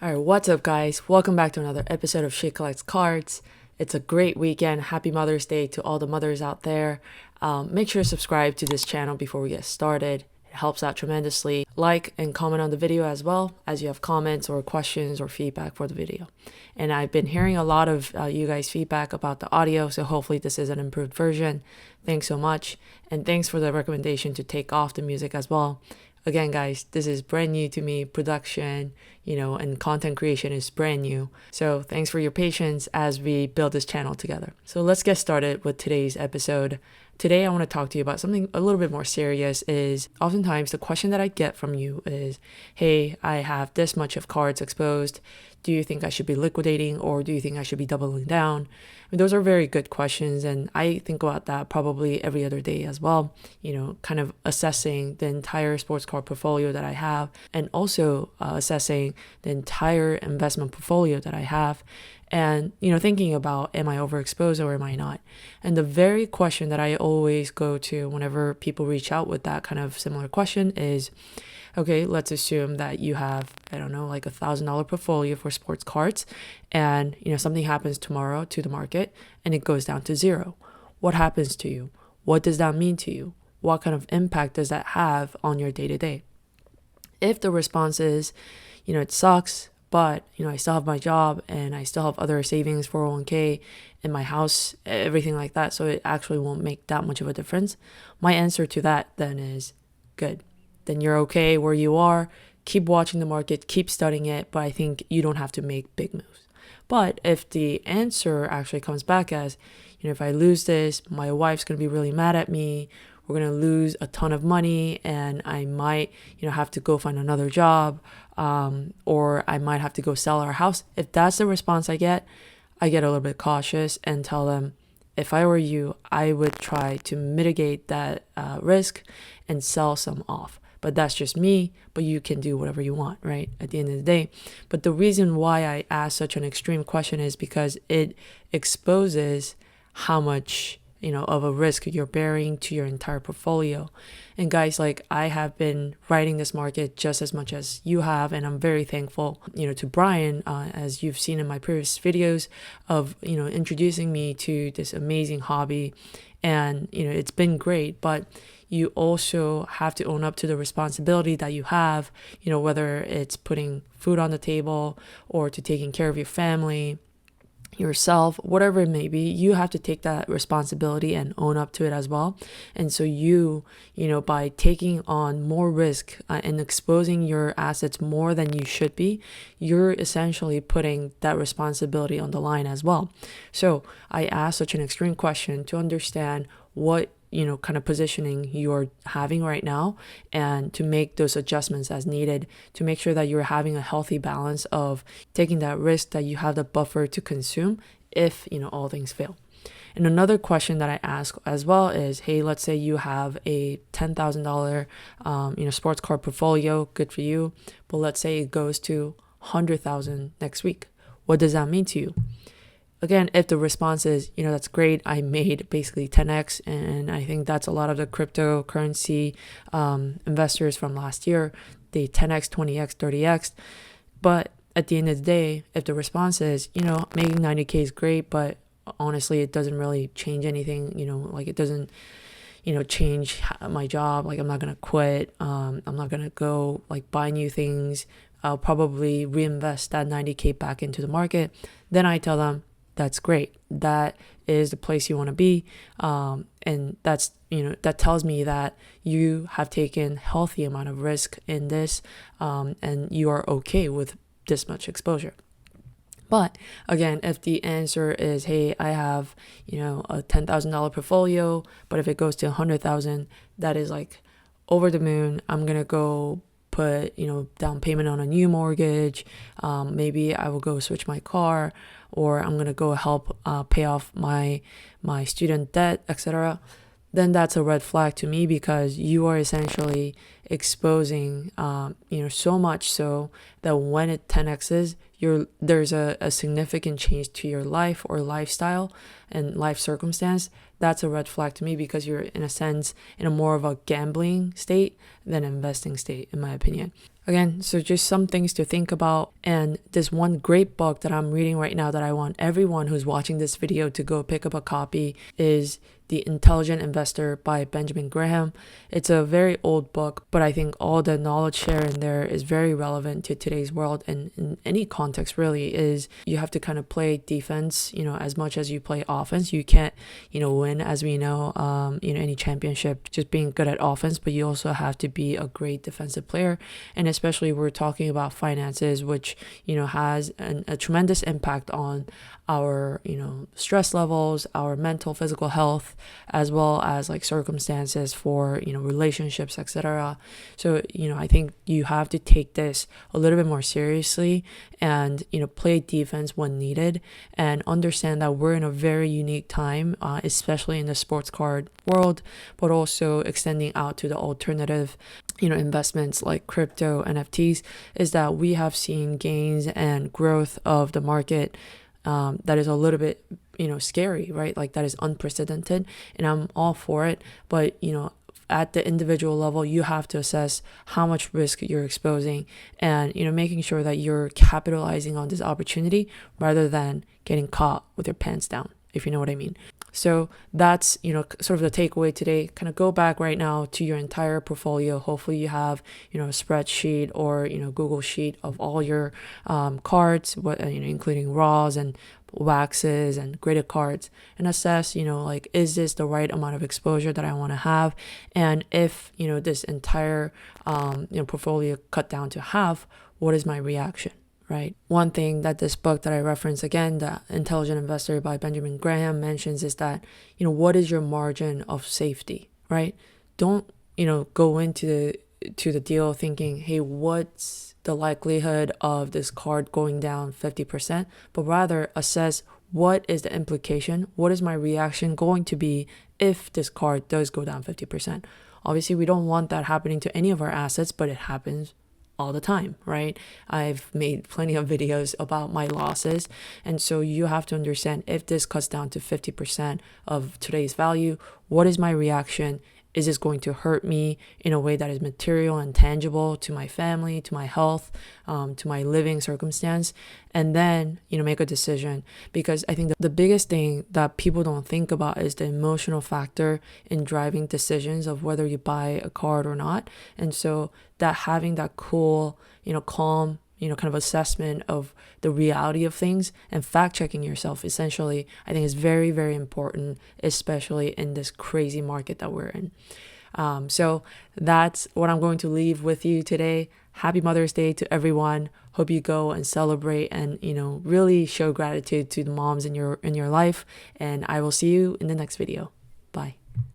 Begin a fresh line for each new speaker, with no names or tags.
All right, what's up, guys? Welcome back to another episode of She Collects Cards. It's a great weekend. Happy Mother's Day to all the mothers out there. Make sure to subscribe to this channel before we get started. It helps out tremendously. Like and comment on the video as well as you have comments or questions or feedback for the video. And I've been hearing a lot of you guys' feedback about the audio, so hopefully this is an improved version. Thanks so much. And thanks for the recommendation to take off the music as well. Again, guys, this is brand new to me. Production, and content creation is brand new. So thanks for your patience as we build this channel together. So let's get started with today's episode. Today, I want to talk to you about something a little bit more serious. Is oftentimes the question that I get from you is, hey, I have this much of cards exposed. Do you think I should be liquidating, or do you think I should be doubling down? I mean, those are very good questions, and I think about that probably every other day as well, kind of assessing the entire sports card portfolio that I have, and also assessing the entire investment portfolio that I have, and thinking about, am I overexposed or am I not? And the very question that I always go to whenever people reach out with that kind of similar question is, okay, let's assume that you have, like $1,000 portfolio for sports cards, and something happens tomorrow to the market and it goes down to zero. What happens to you? What does that mean to you? What kind of impact does that have on your day-to-day? If the response is, it sucks, but I still have my job and I still have other savings, 401k, in my house, everything like that, so it actually won't make that much of a difference. My answer to that then is good. Then you're okay where you are. Keep watching the market, keep studying it, but I think you don't have to make big moves. But if the answer actually comes back as, if I lose this, my wife's going to be really mad at me, we're going to lose a ton of money, and I might, have to go find another job, or I might have to go sell our house. If that's the response I get a little bit cautious and tell them, if I were you, I would try to mitigate that risk and sell some off. But that's just me, but you can do whatever you want, right? At the end of the day. But the reason why I ask such an extreme question is because it exposes how much, of a risk you're bearing to your entire portfolio. And guys, like, I have been riding this market just as much as you have, and I'm very thankful, to Brian, as you've seen in my previous videos, of, introducing me to this amazing hobby. And, it's been great, but you also have to own up to the responsibility that you have, whether it's putting food on the table or to taking care of your family, yourself, whatever it may be. You have to take that responsibility and own up to it as well. And so by taking on more risk and exposing your assets more than you should be, you're essentially putting that responsibility on the line as well. So I asked such an extreme question to understand what kind of positioning you're having right now, and to make those adjustments as needed to make sure that you're having a healthy balance of taking that risk, that you have the buffer to consume if, all things fail. And another question that I ask as well is, hey, let's say you have a $10,000, sports card portfolio, good for you. But let's say it goes to 100,000 next week. What does that mean to you? Again, if the response is, that's great, I made basically 10x, and I think that's a lot of the cryptocurrency investors from last year, they 10x, 20x, 30x. But at the end of the day, if the response is, making 90k is great, but honestly, it doesn't really change anything, like it doesn't, change my job, like I'm not going to quit, I'm not going to go like buy new things, I'll probably reinvest that 90k back into the market, then I tell them, that's great. That is the place you want to be. And that's, that tells me that you have taken healthy amount of risk in this, and you are okay with this much exposure. But again, if the answer is, hey, I have, a $10,000 portfolio, but if it goes to 100,000, that is like over the moon. I'm going to go put, down payment on a new mortgage. Maybe I will go switch my car, or I'm going to go help pay off my student debt, etc. Then that's a red flag to me, because you are essentially exposing, so much so that when it 10x's, there's a significant change to your life or lifestyle and life circumstance. That's a red flag to me, because you're in a sense in a more of a gambling state than investing state, in my opinion. Again, so just some things to think about. And this one great book that I'm reading right now that I want everyone who's watching this video to go pick up a copy is The Intelligent Investor by Benjamin Graham. It's a very old book, but I think all the knowledge shared in there is very relevant to today's world, and in any context really. Is you have to kind of play defense, as much as you play offense. You can't, win, as we know, any championship just being good at offense, but you also have to be a great defensive player. And especially we're talking about finances, which, has a tremendous impact on our, stress levels, our mental, physical health, as well as like circumstances for, relationships, etc. So, I think you have to take this a little bit more seriously and, play defense when needed, and understand that we're in a very unique time, especially in the sports card world, but also extending out to the alternative investments like crypto, NFTs, is that we have seen gains and growth of the market that is a little bit, scary, right? Like that is unprecedented, and I'm all for it. But, at the individual level, you have to assess how much risk you're exposing and, making sure that you're capitalizing on this opportunity rather than getting caught with your pants down, if you know what I mean. So that's, sort of the takeaway today. Kind of go back right now to your entire portfolio. Hopefully you have, a spreadsheet or, Google Sheet of all your cards, including raws and waxes and graded cards, and assess, like, is this the right amount of exposure that I want to have? And if, this entire, portfolio cut down to half, what is my reaction? Right. One thing that this book that I reference again, The Intelligent Investor by Benjamin Graham, mentions is that, what is your margin of safety, right? Don't, go into the deal thinking, hey, what's the likelihood of this card going down 50%, but rather assess what is the implication, what is my reaction going to be if this card does go down 50%. Obviously, we don't want that happening to any of our assets, but it happens all the time, right? I've made plenty of videos about my losses. And so you have to understand, if this cuts down to 50% of today's value, what is my reaction? Is this going to hurt me in a way that is material and tangible to my family, to my health, to my living circumstance? And then, make a decision. Because I think the biggest thing that people don't think about is the emotional factor in driving decisions of whether you buy a card or not. And so that having that cool, calm, kind of assessment of the reality of things and fact checking yourself, essentially, I think is very, very important, especially in this crazy market that we're in. So that's what I'm going to leave with you today. Happy Mother's Day to everyone. Hope you go and celebrate and, really show gratitude to the moms in your life. And I will see you in the next video. Bye.